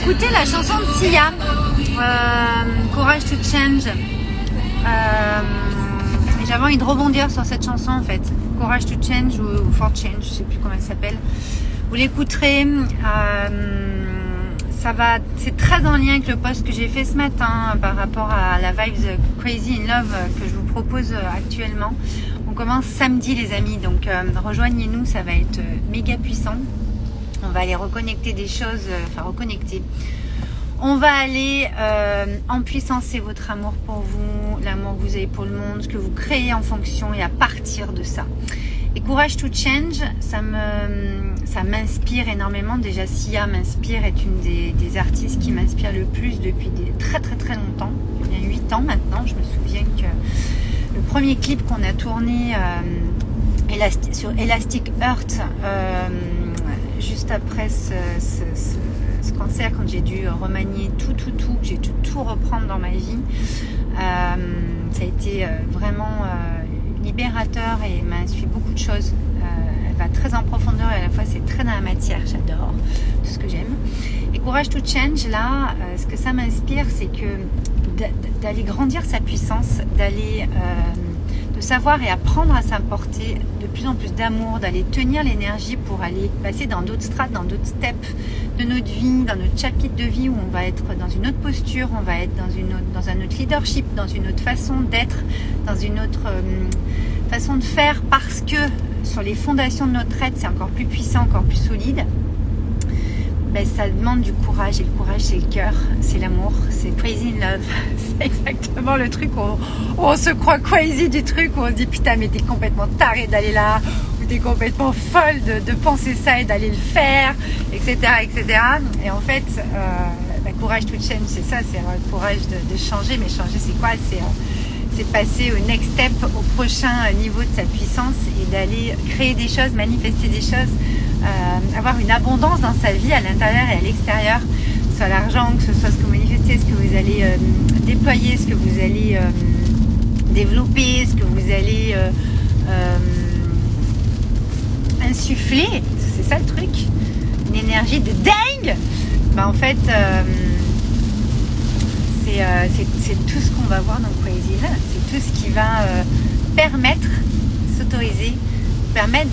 écouté la chanson de Sia, Courage to Change. Et j'avais envie de rebondir sur cette chanson en fait. Courage to Change ou For Change, je sais plus comment elle s'appelle. Vous l'écouterez. C'est très en lien avec le post que j'ai fait ce matin par rapport à la Vibes Crazy in Love que je vous propose actuellement. On commence samedi les amis, donc rejoignez-nous, ça va être méga puissant. On va aller reconnecter des choses, on va aller empuissancer votre amour pour vous, l'amour que vous avez pour le monde, ce que vous créez en fonction et à partir de ça. Et Courage to Change, ça m'inspire énormément. Déjà, Sia m'inspire, est une des artistes qui m'inspire le plus depuis très très très longtemps. Il y a 8 ans maintenant. Je me souviens que le premier clip qu'on a tourné sur Elastic Heart, juste après ce concert, quand j'ai dû remanier tout, que j'ai dû tout reprendre dans ma vie, ça a été vraiment libérateur et m'a inspiré beaucoup de choses. Elle va très en profondeur et à la fois c'est très dans la matière, j'adore tout ce que j'aime. Et Courage to Change, là, ce que ça m'inspire, c'est que d'aller grandir sa puissance, de savoir et apprendre à s'apporter de plus en plus d'amour, d'aller tenir l'énergie pour aller passer dans d'autres strates, dans d'autres steps de notre vie, dans notre chapitre de vie où on va être dans une autre posture, on va être dans un autre leadership, dans une autre façon d'être, dans une autre façon de faire, parce que sur les fondations de notre être, c'est encore plus puissant, encore plus solide. Ben, ça demande du courage, et le courage c'est le cœur, c'est l'amour, c'est crazy in love. C'est exactement le truc où on se croit crazy du truc, où on se dit putain mais t'es complètement taré d'aller là, ou t'es complètement folle de penser ça et d'aller le faire, etc. Et en fait, courage to change, c'est ça, c'est avoir le courage de changer. Mais changer c'est quoi? C'est passer au next step, au prochain niveau de sa puissance et d'aller créer des choses, manifester des choses, avoir une abondance dans sa vie à l'intérieur et à l'extérieur, que ce soit l'argent, que ce soit ce que vous manifestez, ce que vous allez déployer, ce que vous allez développer, ce que vous allez insuffler. C'est ça le truc, une énergie de dingue. En fait, c'est tout ce qu'on va voir dans Crazy Love. C'est tout ce qui va permettre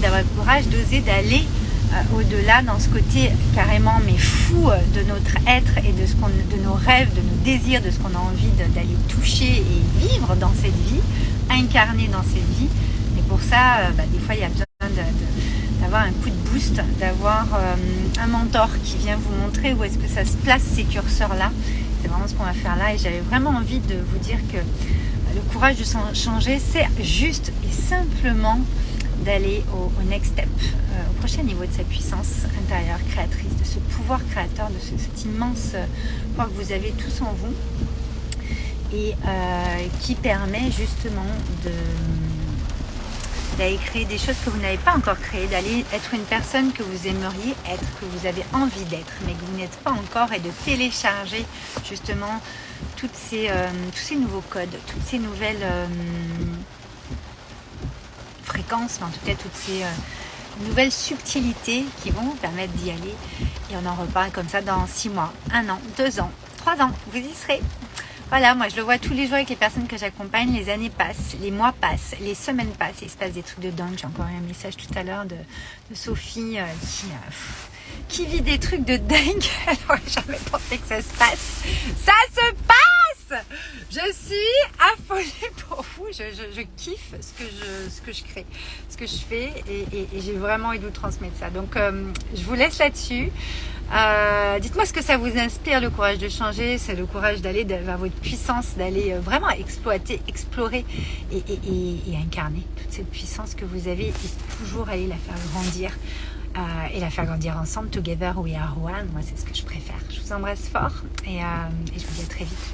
d'avoir le courage d'oser, d'aller au-delà dans ce côté carrément mais fou de notre être et de nos rêves, de nos désirs, de ce qu'on a envie d'aller toucher et vivre dans cette vie, incarner dans cette vie. Et pour ça, des fois il y a besoin d'avoir un coup de boost, d'avoir un mentor qui vient vous montrer où est-ce que ça se place, ces curseurs-là. C'est vraiment ce qu'on va faire là, et j'avais vraiment envie de vous dire que le courage de changer, c'est juste et simplement d'aller au next step, au prochain niveau de sa puissance intérieure créatrice, de ce pouvoir créateur, de cet immense pouvoir que vous avez tous en vous, et qui permet justement d'aller créer des choses que vous n'avez pas encore créées, d'aller être une personne que vous aimeriez être, que vous avez envie d'être, mais que vous n'êtes pas encore, et de télécharger justement tous ces nouveaux codes, toutes ces nouvelles fréquences, mais en tout cas toutes ces nouvelles subtilités qui vont vous permettre d'y aller. Et on en reparle comme ça dans 6 mois, 1 an, 2 ans, 3 ans, vous y serez. Voilà, moi je le vois tous les jours avec les personnes que j'accompagne, les années passent, les mois passent, les semaines passent, et il se passe des trucs de dingue. J'ai encore eu un message tout à l'heure de Sophie qui vit des trucs de dingue. Elle n'aurait jamais pensé que ça se passe. Ça se passe! Je suis affolée pour vous, je kiffe ce que je crée, ce que je fais, et j'ai vraiment envie de vous transmettre ça. Donc je vous laisse là-dessus. Dites-moi ce que ça vous inspire, le courage de changer. C'est le courage d'aller vers votre puissance, d'aller vraiment exploiter, explorer et incarner toute cette puissance que vous avez, et toujours aller la faire grandir, et la faire grandir ensemble. Together we are one. Moi c'est ce que je préfère. Je vous embrasse fort, et je vous dis à très vite.